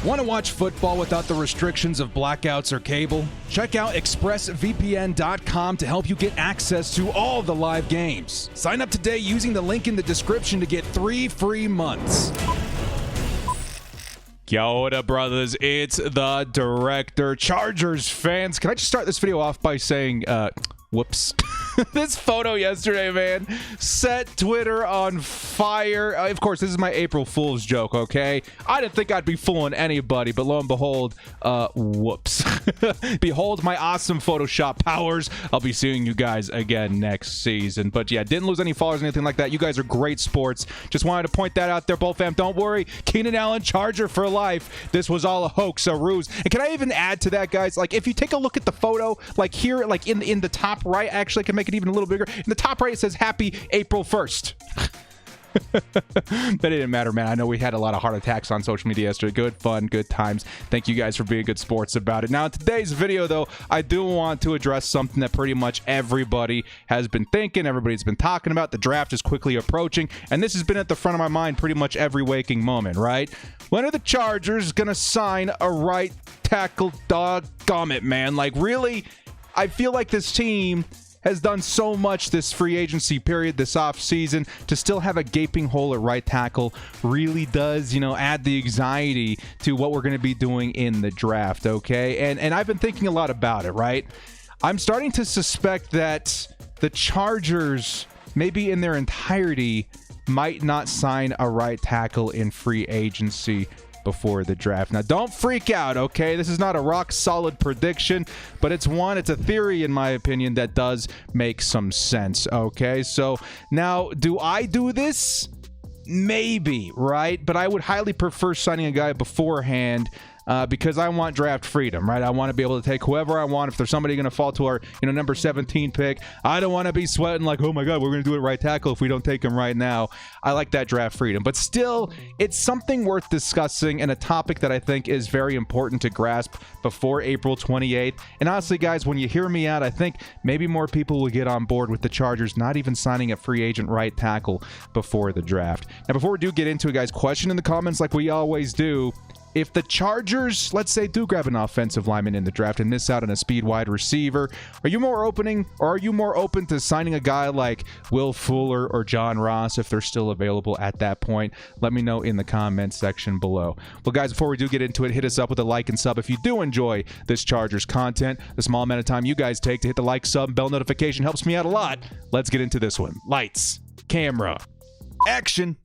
Want to watch football without the restrictions of blackouts or cable? Check out expressvpn.com to help you get access to all the live games. Sign up today using the link in the description to get 3 free months. Yo, what up, brothers? It's the director. Chargers fans, can I just start this video off by saying, whoops. This photo yesterday, man, set Twitter on fire. Of course, this is my April Fool's joke, okay? I didn't think I'd be fooling anybody, but lo and behold, whoops. Behold my awesome Photoshop powers. I'll be seeing you guys again next season. But yeah, didn't lose any followers or anything like that. You guys are great sports. Just wanted to point that out there, Bull fam. Don't worry. Keenan Allen, Charger for life. This was all a hoax, a ruse. And can I even add to that, guys? Like, if you take a look at the photo, like here, like in the top right, actually, I can make it even a little bigger. In the top right, it says Happy April 1st. That didn't matter, man. I know we had a lot of heart attacks on social media yesterday. Good fun, good times. Thank you guys for being good sports about it. Now, in today's video, though, I do want to address something that pretty much everybody has been thinking, everybody's been talking about. The draft is quickly approaching, and this has been at the front of my mind pretty much every waking moment, right? When are the Chargers gonna sign a right tackle? Doggone, man. Like, really? I feel like this team has done so much this free agency period, this offseason, to still have a gaping hole at right tackle really does, you know, add the anxiety to what we're going to be doing in the draft, okay? And I've been thinking a lot about it, right? I'm starting to suspect that the Chargers, maybe in their entirety, might not sign a right tackle in free agency before the draft. Now, don't freak out, okay? This is not a rock-solid prediction, but it's a theory, in my opinion, that does make some sense, okay? So, now, do I do this? Maybe, right? But I would highly prefer signing a guy beforehand because I want draft freedom, right? I want to be able to take whoever I want. If there's somebody going to fall to our, number 17 pick, I don't want to be sweating like, oh my God, we're going to do it right tackle if we don't take him right now. I like that draft freedom. But still, it's something worth discussing and a topic that I think is very important to grasp before April 28th. And honestly, guys, when you hear me out, I think maybe more people will get on board with the Chargers not even signing a free agent right tackle before the draft. Now, before we do get into it, guys, question in the comments like we always do. If the Chargers, let's say, do grab an offensive lineman in the draft and miss out on a speed wide receiver, are you more open to signing a guy like Will Fuller or John Ross if they're still available at that point? Let me know in the comments section below. Well, guys, before we do get into it, hit us up with a like and sub if you do enjoy this Chargers content. The small amount of time you guys take to hit the like, sub, and bell notification helps me out a lot. Let's get into this one. Lights, camera, action.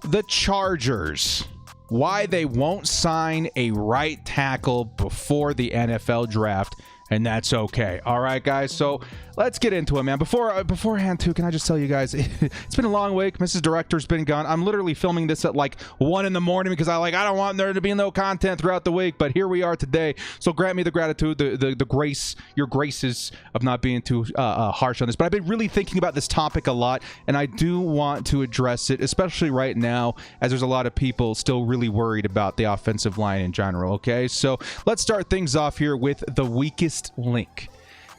The Chargers, why they won't sign a right tackle before the NFL draft, and that's okay. All right, guys, so let's get into it, man. Beforehand, too, can I just tell you guys, it's been a long week. Mrs. Director's been gone. I'm literally filming this at like 1 in the morning because I don't want there to be no content throughout the week, but here we are today. So grant me the gratitude, the grace, your graces of not being too harsh on this. But I've been really thinking about this topic a lot, and I do want to address it, especially right now, as there's a lot of people still really worried about the offensive line in general, okay? So let's start things off here with the weakest link.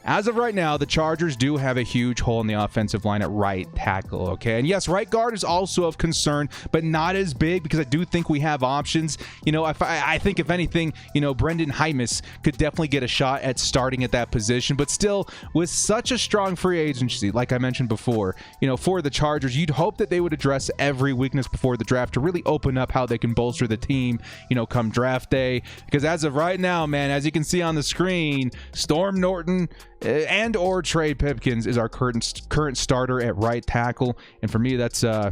As of right now, the Chargers do have a huge hole in the offensive line at right tackle, okay? And yes, right guard is also of concern, but not as big because I do think we have options. I think if anything, Brendan Hymus could definitely get a shot at starting at that position, but still, with such a strong free agency, like I mentioned before, for the Chargers, you'd hope that they would address every weakness before the draft to really open up how they can bolster the team, come draft day. Because as of right now, man, as you can see on the screen, Storm Norton and or Trey Pipkins is our current starter at right tackle, and for me that's a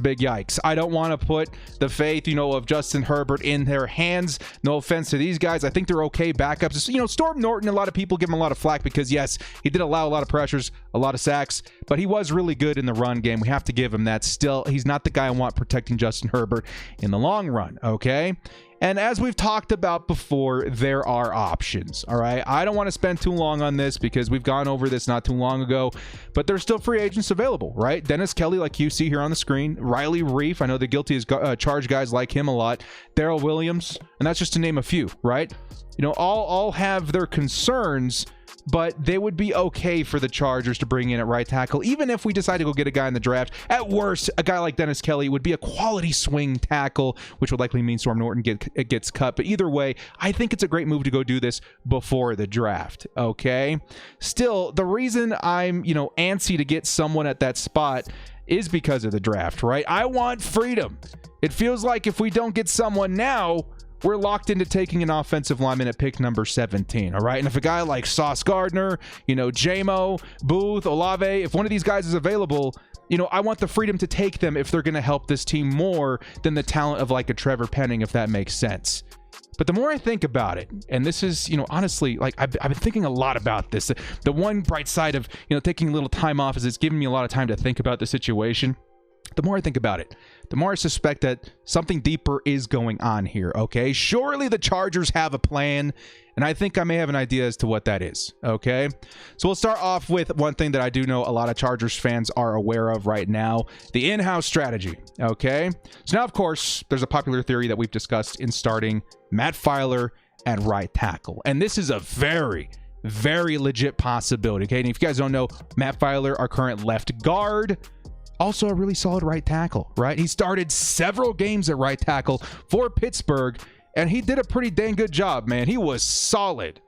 big yikes. I don't want to put the faith of Justin Herbert in their hands. No offense to these guys, I think they're okay backups. Storm Norton, a lot of people give him a lot of flack because yes, he did allow a lot of pressures, a lot of sacks, but he was really good in the run game. We have to give him that. Still, he's not the guy I want protecting Justin Herbert in the long run, okay? And as we've talked about before, there are options, all right? I don't want to spend too long on this because we've gone over this not too long ago, but there's still free agents available, right? Dennis Kelly, like you see here on the screen. Riley Reef, I know the guilty as charged guys like him a lot. Darrell Williams, and that's just to name a few, right? You know, all have their concerns, but they would be okay for the Chargers to bring in at right tackle, even if we decide to go get a guy in the draft. At worst, a guy like Dennis Kelly would be a quality swing tackle, which would likely mean Storm Norton gets cut. But either way, I think it's a great move to go do this before the draft, okay? Still, the reason I'm, antsy to get someone at that spot is because of the draft, right? I want freedom. It feels like if we don't get someone now, we're locked into taking an offensive lineman at pick number 17, all right? And if a guy like Sauce Gardner, Jamo, Booth, Olave, if one of these guys is available, I want the freedom to take them if they're going to help this team more than the talent of like a Trevor Penning, if that makes sense. But the more I think about it, and this is, honestly, like I've been thinking a lot about this. The one bright side of, taking a little time off is it's giving me a lot of time to think about the situation. The more I think about it, the more I suspect that something deeper is going on here, okay? Surely the Chargers have a plan, and I think I may have an idea as to what that is, okay? So we'll start off with one thing that I do know a lot of Chargers fans are aware of right now, the in-house strategy, okay? So now, of course, there's a popular theory that we've discussed in starting Matt Filer at right tackle, and this is a very legit possibility, okay? And if you guys don't know, Matt Filer, our current left guard, also a really solid right tackle, right? He started several games at right tackle for Pittsburgh, and he did a pretty dang good job, man. He was solid.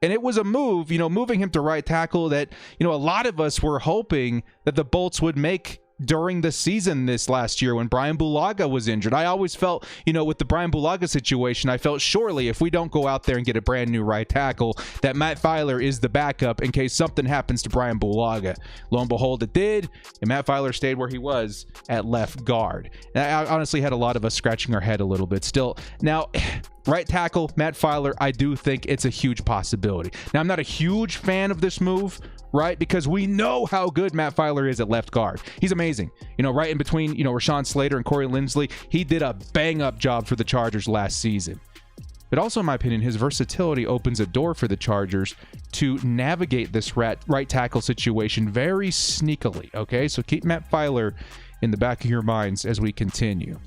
And it was a move, moving him to right tackle that, a lot of us were hoping that the Bolts would make during the season this last year when Brian Bulaga was injured. I always felt, with the Brian Bulaga situation, I felt surely if we don't go out there and get a brand new right tackle, that Matt Filer is the backup in case something happens to Brian Bulaga. Lo and behold, it did, and Matt Filer stayed where he was at left guard. And I honestly had a lot of us scratching our head a little bit still. Now, right tackle, Matt Filer, I do think it's a huge possibility. Now, I'm not a huge fan of this move, right? Because we know how good Matt Filer is at left guard. He's amazing. Right in between, Rashawn Slater and Corey Linsley, he did a bang-up job for the Chargers last season. But also, in my opinion, his versatility opens a door for the Chargers to navigate this right tackle situation very sneakily, okay? So keep Matt Filer in the back of your minds as we continue.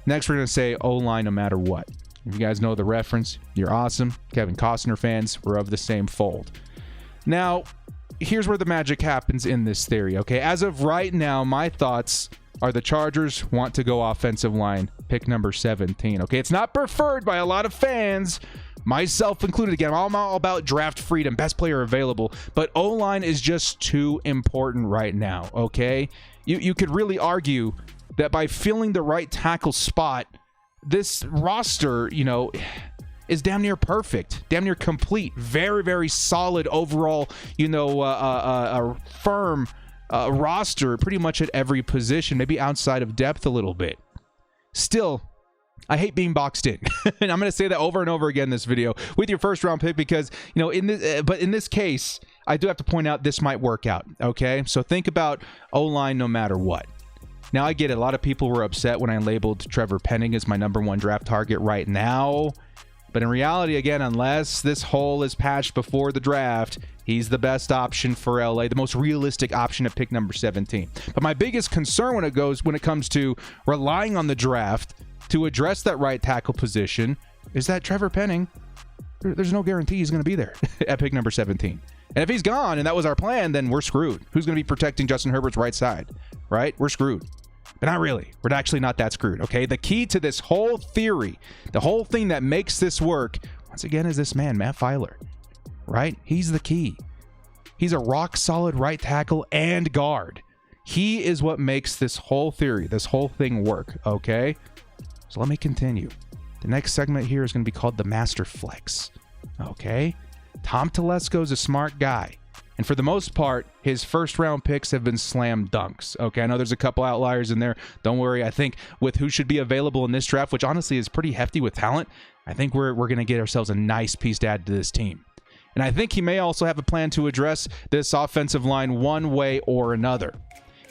Next, we're going to say O-line no matter what. If you guys know the reference, you're awesome. Kevin Costner fans, we're of the same fold. Now, here's where the magic happens in this theory, okay? As of right now, my thoughts are the Chargers want to go offensive line, pick number 17, okay? It's not preferred by a lot of fans, myself included. Again, I'm all about draft freedom, best player available, but O-line is just too important right now, okay? You could really argue that by filling the right tackle spot, this roster, is damn near perfect, damn near complete, very solid overall, a firm roster pretty much at every position, maybe outside of depth a little bit. Still, I hate being boxed in. And I'm going to say that over and over again in this video with your first round pick because, in this case, I do have to point out this might work out, okay? So think about O-line no matter what. Now, I get it. A lot of people were upset when I labeled Trevor Penning as my #1 draft target right now. But in reality, again, unless this hole is patched before the draft, he's the best option for LA, the most realistic option at pick number 17. But my biggest concern when it comes to relying on the draft to address that right tackle position is that Trevor Penning, there's no guarantee he's going to be there at pick number 17. And if he's gone and that was our plan, then we're screwed. Who's going to be protecting Justin Herbert's right side, right? We're screwed. But not really. We're actually not that screwed, okay? The key to this whole theory, the whole thing that makes this work, once again, is this man, Matt Filer, right? He's the key. He's a rock-solid right tackle and guard. He is what makes this whole theory, this whole thing work, okay? So let me continue. The next segment here is going to be called the Master Flex, okay? Tom Telesco is a smart guy. And for the most part, his first-round picks have been slam dunks. Okay, I know there's a couple outliers in there. Don't worry. I think with who should be available in this draft, which honestly is pretty hefty with talent, I think we're going to get ourselves a nice piece to add to this team. And I think he may also have a plan to address this offensive line one way or another.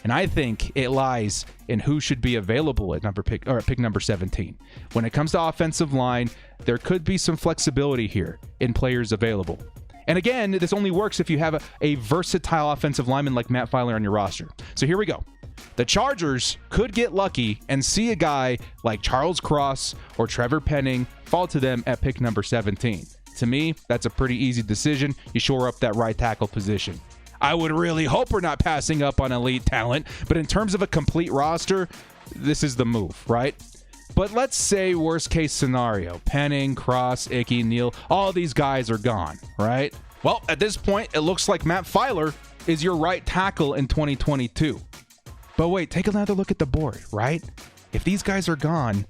And I think it lies in who should be available at pick number 17. When it comes to offensive line, there could be some flexibility here in players available. And again, this only works if you have a versatile offensive lineman like Matt Filer on your roster. So here we go. The Chargers could get lucky and see a guy like Charles Cross or Trevor Penning fall to them at pick number 17. To me, that's a pretty easy decision. You shore up that right tackle position. I would really hope we're not passing up on elite talent, but in terms of a complete roster, this is the move, right? But let's say worst case scenario, Penning, Cross, Icky, Neal, all these guys are gone, right? Well, at this point, it looks like Matt Filer is your right tackle in 2022. But wait, take another look at the board, right? If these guys are gone,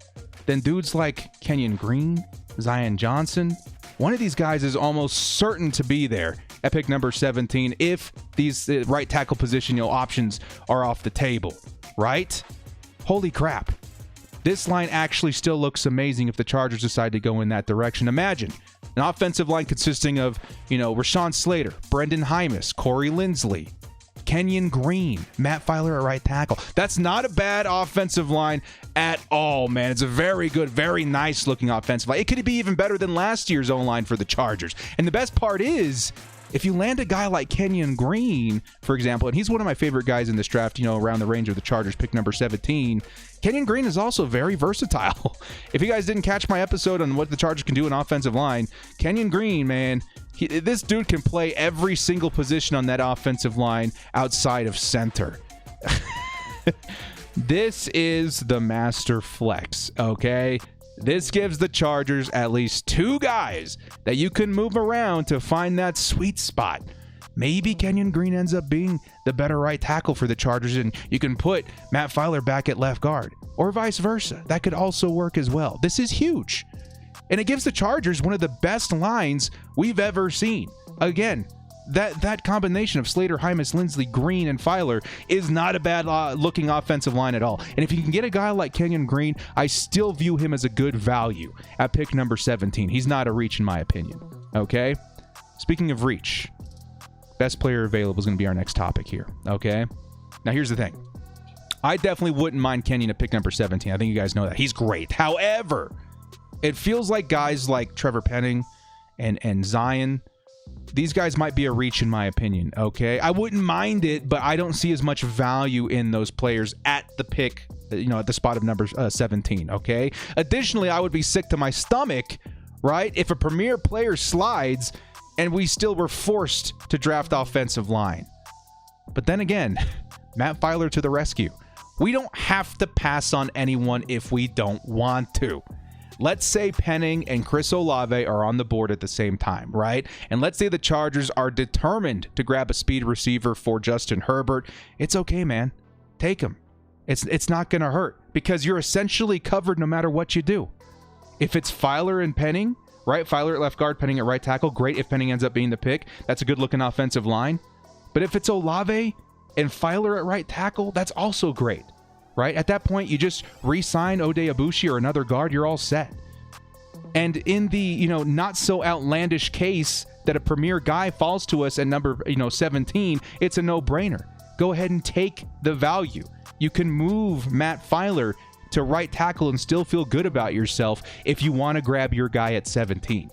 then dudes like Kenyon Green, Zion Johnson, one of these guys is almost certain to be there at pick number 17 if these right tackle position options are off the table, right? Holy crap. This line actually still looks amazing if the Chargers decide to go in that direction. Imagine an offensive line consisting of, Rashawn Slater, Brendan Hymas, Corey Linsley, Kenyon Green, Matt Filer at right tackle. That's not a bad offensive line at all, man. It's a very good, very nice looking offensive line. It could be even better than last year's O-line for the Chargers. And the best part is, if you land a guy like Kenyon Green, for example, and he's one of my favorite guys in this draft, around the range of the Chargers, pick number 17, Kenyon Green is also very versatile. If you guys didn't catch my episode on what the Chargers can do in offensive line, Kenyon Green, man, this dude can play every single position on that offensive line outside of center. This is the master flex, okay? This gives the Chargers at least two guys that you can move around to find that sweet spot. Maybe Kenyon Green ends up being the better right tackle for the Chargers, and you can put Matt Filer back at left guard, or vice versa. That could also work as well. This is huge. And it gives the Chargers one of the best lines we've ever seen. Again, that combination of Slater, Hymas, Linsley, Green, and Filer is not a bad looking offensive line at all. And if you can get a guy like Kenyon Green, I still view him as a good value at pick number 17. He's not a reach in my opinion. Okay? Speaking of reach, best player available is going to be our next topic here. Okay? Now here's the thing. I definitely wouldn't mind Kenyon at pick number 17. I think you guys know that. He's great. However, it feels like guys like Trevor Penning and Zion, these guys might be a reach in my opinion, okay? I wouldn't mind it, but I don't see as much value in those players at the pick, at the spot of number 17, okay? Additionally, I would be sick to my stomach, right, if a premier player slides and we still were forced to draft offensive line. But then again, Matt Filer to the rescue. We don't have to pass on anyone if we don't want to. Let's say Penning and Chris Olave are on the board at the same time, right? And let's say the Chargers are determined to grab a speed receiver for Justin Herbert. It's okay, man. Take him. It's not going to hurt because you're essentially covered no matter what you do. If it's Filer and Penning, right? Filer at left guard, Penning at right tackle. Great if Penning ends up being the pick. That's a good-looking offensive line. But if it's Olave and Filer at right tackle, that's also great. Right? At that point, you just re-sign Ode Abushi or another guard, you're all set. And in the, not so outlandish case that a premier guy falls to us at number, 17, it's a no-brainer. Go ahead and take the value. You can move Matt Filer to right tackle and still feel good about yourself if you want to grab your guy at 17.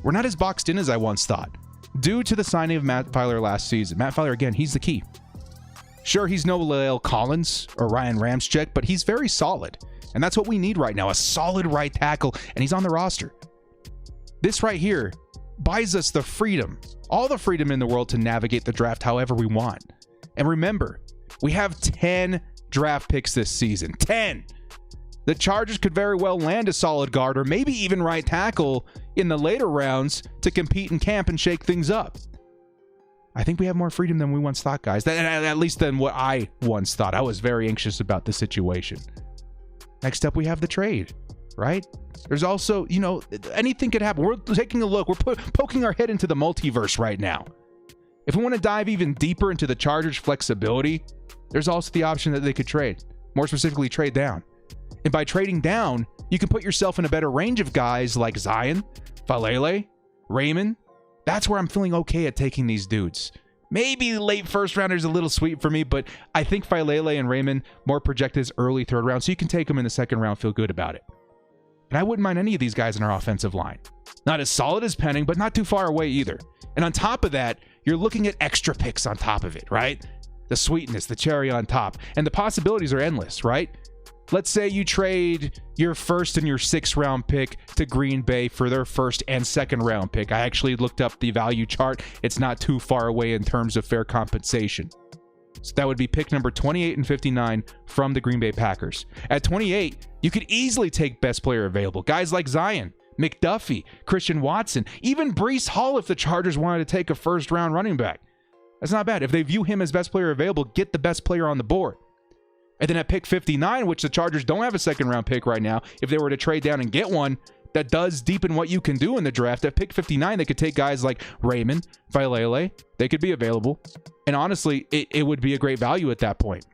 We're not as boxed in as I once thought. Due to the signing of Matt Filer last season. Matt Filer, again, he's the key. Sure, he's no Lael Collins or Ryan Ramczyk, but he's very solid. And that's what we need right now, a solid right tackle, and he's on the roster. This right here buys us the freedom, all the freedom in the world to navigate the draft however we want. And remember, we have 10 draft picks this season. 10! The Chargers could very well land a solid guard or maybe even right tackle in the later rounds to compete in camp and shake things up. I think we have more freedom than we once thought, guys. At least than what I once thought. I was very anxious about the situation. Next up, we have the trade, right? There's also, anything could happen. We're taking a look. We're poking our head into the multiverse right now. If we want to dive even deeper into the Chargers' flexibility, there's also the option that they could trade. More specifically, trade down. And by trading down, you can put yourself in a better range of guys like Zion, Falele, Raymond. That's where I'm feeling okay at taking these dudes. Maybe late first rounders a little sweet for me, but I think Filele and Raymond more projected as early third round, so you can take them in the second round, feel good about it. And I wouldn't mind any of these guys in our offensive line. Not as solid as Penning, but not too far away either. And on top of that, you're looking at extra picks on top of it, right? The sweetness, the cherry on top. And the possibilities are endless, right? Let's say you trade your first and your sixth round pick to Green Bay for their first and second round pick. I actually looked up the value chart. It's not too far away in terms of fair compensation. So that would be pick number 28 and 59 from the Green Bay Packers. At 28, you could easily take best player available. Guys like Zion, McDuffie, Christian Watson, even Breece Hall if the Chargers wanted to take a first-round running back. That's not bad. If they view him as best player available, get the best player on the board. And then at pick 59, which the Chargers don't have a second-round pick right now, if they were to trade down and get one that does deepen what you can do in the draft, at pick 59, they could take guys like Raymond, Filele. They could be available. And honestly, it would be a great value at that point.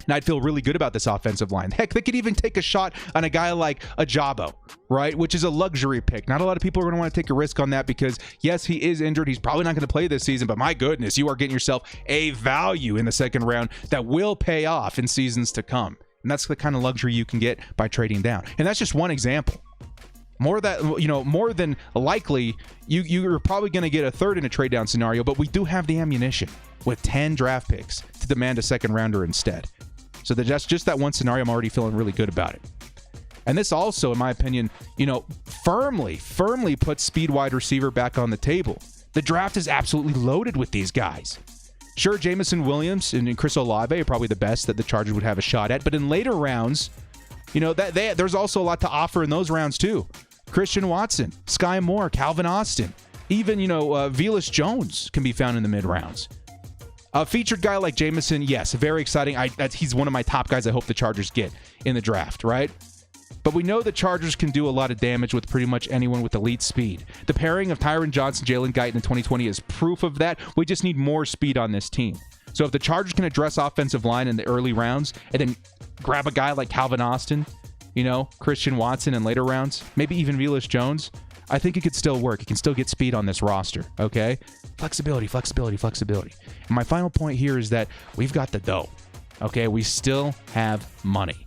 And I'd feel really good about this offensive line. Heck, they could even take a shot on a guy like Ajabo, right? Which is a luxury pick. Not a lot of people are going to want to take a risk on that because, yes, he is injured. He's probably not going to play this season, but my goodness, you are getting yourself a value in the second round that will pay off in seasons to come. And that's the kind of luxury you can get by trading down. And that's just one example. More than likely, you're probably going to get a third in a trade down scenario, but we do have the ammunition with 10 draft picks to demand a second rounder instead. So that's just that one scenario. I'm already feeling really good about it. And this also, in my opinion, firmly puts speed wide receiver back on the table. The draft is absolutely loaded with these guys. Sure, Jamison Williams and Chris Olave are probably the best that the Chargers would have a shot at, but in later rounds, there's also a lot to offer in those rounds too. Christian Watson, Sky Moore, Calvin Austin, even, Velus Jones can be found in the mid-rounds. A featured guy like Jamison, yes, very exciting. He's one of my top guys I hope the Chargers get in the draft, right? But we know the Chargers can do a lot of damage with pretty much anyone with elite speed. The pairing of Tyron Johnson, Jalen Guyton in 2020 is proof of that. We just need more speed on this team. So if the Chargers can address offensive line in the early rounds and then grab a guy like Calvin Austin, Christian Watson in later rounds, maybe even Velus Jones, I think it could still work. It can still get speed on this roster, okay? Flexibility. And my final point here is that we've got the dough, okay? We still have money.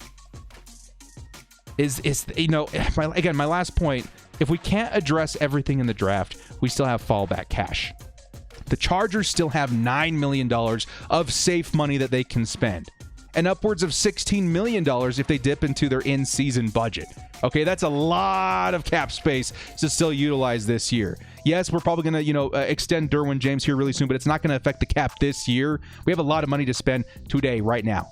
My last point, if we can't address everything in the draft, we still have fallback cash. The Chargers still have $9 million of safe money that they can spend, and upwards of $16 million if they dip into their in-season budget. Okay, that's a lot of cap space to still utilize this year. Yes, we're probably going to, extend Derwin James here really soon, but it's not going to affect the cap this year. We have a lot of money to spend today, right now.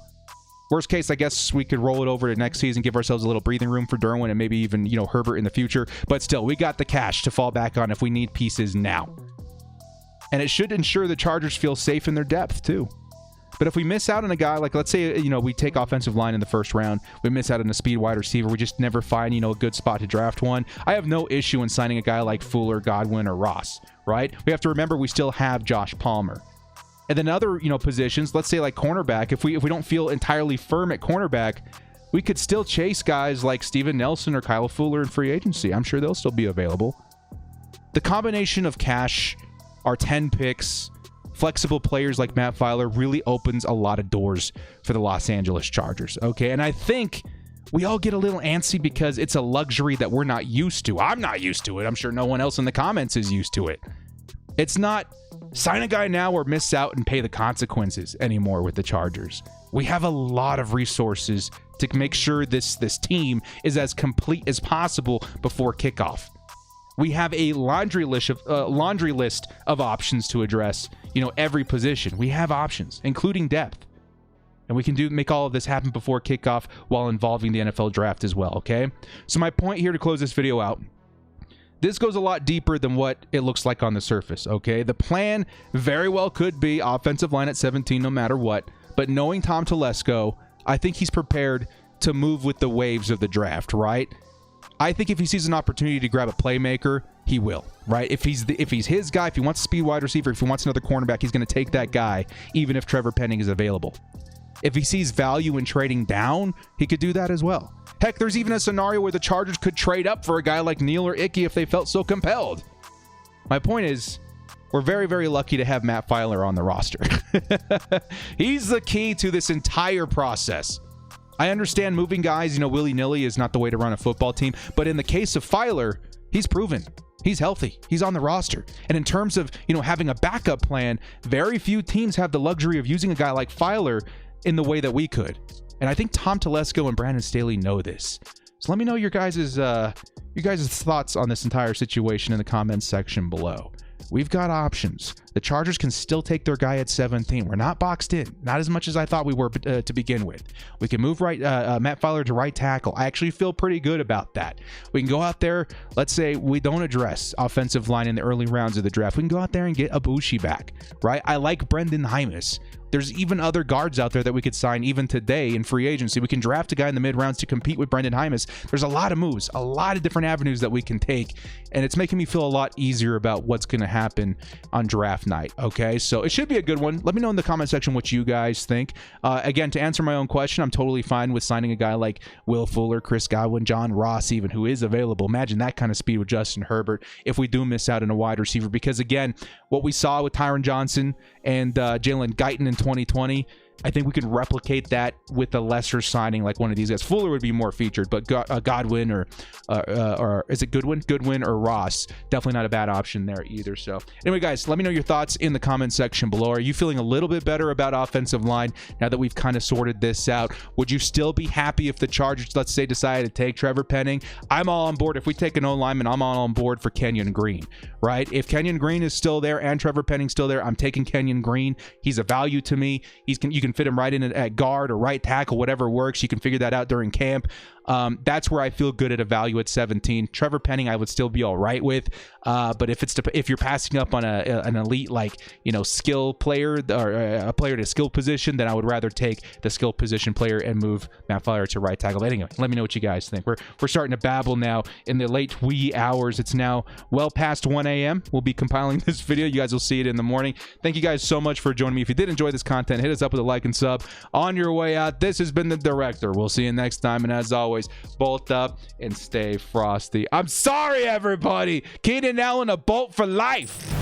Worst case, I guess we could roll it over to next season, give ourselves a little breathing room for Derwin and maybe even, Herbert in the future. But still, we got the cash to fall back on if we need pieces now. And it should ensure the Chargers feel safe in their depth, too. But if we miss out on a guy, like let's say, we take offensive line in the first round, we miss out on a speed wide receiver, we just never find, a good spot to draft one. I have no issue in signing a guy like Fuller, Godwin, or Ross, right? We have to remember we still have Josh Palmer. And then other, positions, let's say like cornerback, if we don't feel entirely firm at cornerback, we could still chase guys like Steven Nelson or Kyle Fuller in free agency. I'm sure they'll still be available. The combination of cash, our 10 picks, flexible players like Matt Filer really opens a lot of doors for the Los Angeles Chargers, okay? And I think we all get a little antsy because it's a luxury that we're not used to. I'm not used to it. I'm sure no one else in the comments is used to it. It's not sign a guy now or miss out and pay the consequences anymore with the Chargers. We have a lot of resources to make sure this team is as complete as possible before kickoff. We have a laundry list of options to address, every position. We have options, including depth. And we can make all of this happen before kickoff while involving the NFL draft as well, okay? So my point here to close this video out, this goes a lot deeper than what it looks like on the surface, okay? The plan very well could be offensive line at 17 no matter what, but knowing Tom Telesco, I think he's prepared to move with the waves of the draft, right? I think if he sees an opportunity to grab a playmaker, he will, right? If he's his guy, if he wants a speed wide receiver, if he wants another cornerback, he's going to take that guy, even if Trevor Penning is available. If he sees value in trading down, he could do that as well. Heck, there's even a scenario where the Chargers could trade up for a guy like Neal or Icky if they felt so compelled. My point is, we're very, very lucky to have Matt Filer on the roster. He's the key to this entire process. I understand moving guys, willy-nilly is not the way to run a football team. But in the case of Filer, he's proven. He's healthy. He's on the roster. And in terms of, having a backup plan, very few teams have the luxury of using a guy like Filer in the way that we could. And I think Tom Telesco and Brandon Staley know this. So let me know your guys' thoughts on this entire situation in the comments section below. We've got options. The Chargers can still take their guy at 17. We're not boxed in. Not as much as I thought we were to begin with. We can move Matt Filer to right tackle. I actually feel pretty good about that. We can go out there. Let's say we don't address offensive line in the early rounds of the draft. We can go out there and get Ibushi back, right? I like Brendan Hymus. There's even other guards out there that we could sign even today in free agency. We can draft a guy in the mid-rounds to compete with Brendan Hymus. There's a lot of moves, a lot of different avenues that we can take, and it's making me feel a lot easier about what's going to happen on draft night, okay? So it should be a good one. Let me know in the comment section what you guys think. Again, to answer my own question, I'm totally fine with signing a guy like Will Fuller, Chris Godwin, John Ross even, who is available. Imagine that kind of speed with Justin Herbert if we do miss out on a wide receiver, because, again, what we saw with Tyron Johnson and Jalen Guyton in 2020, I think we could replicate that with a lesser signing like one of these guys. Fuller would be more featured, but Godwin or is it Goodwin? Goodwin or Ross, definitely not a bad option there either. So anyway, guys, let me know your thoughts in the comment section below. Are you feeling a little bit better about offensive line now that we've kind of sorted this out? Would you still be happy if the Chargers, let's say, decided to take Trevor Penning? I'm all on board. If we take an O-lineman, I'm all on board for Kenyon Green, right? If Kenyon Green is still there and Trevor Penning's still there, I'm taking Kenyon Green. He's a value to me. You can fit him right in at guard or right tackle, whatever works. You can figure that out during camp. That's where I feel good at a value at 17. Trevor Penning I would still be all right with, but if you're passing up on an elite skill player or a player to skill position, then I would rather take the skill position player and move Matt Filer to right tackle. But anyway, let me know what you guys think. We're starting to babble now in the late wee hours. It's now well past 1 a.m. We'll be compiling this video. You guys will see it in the morning. Thank you guys so much for joining me. If you did enjoy this content, hit us up with a like and sub on your way out. This has been The Director. We'll see you next time, and as always, bolt up and stay frosty. I'm sorry, everybody. Keenan Allen, a bolt for life.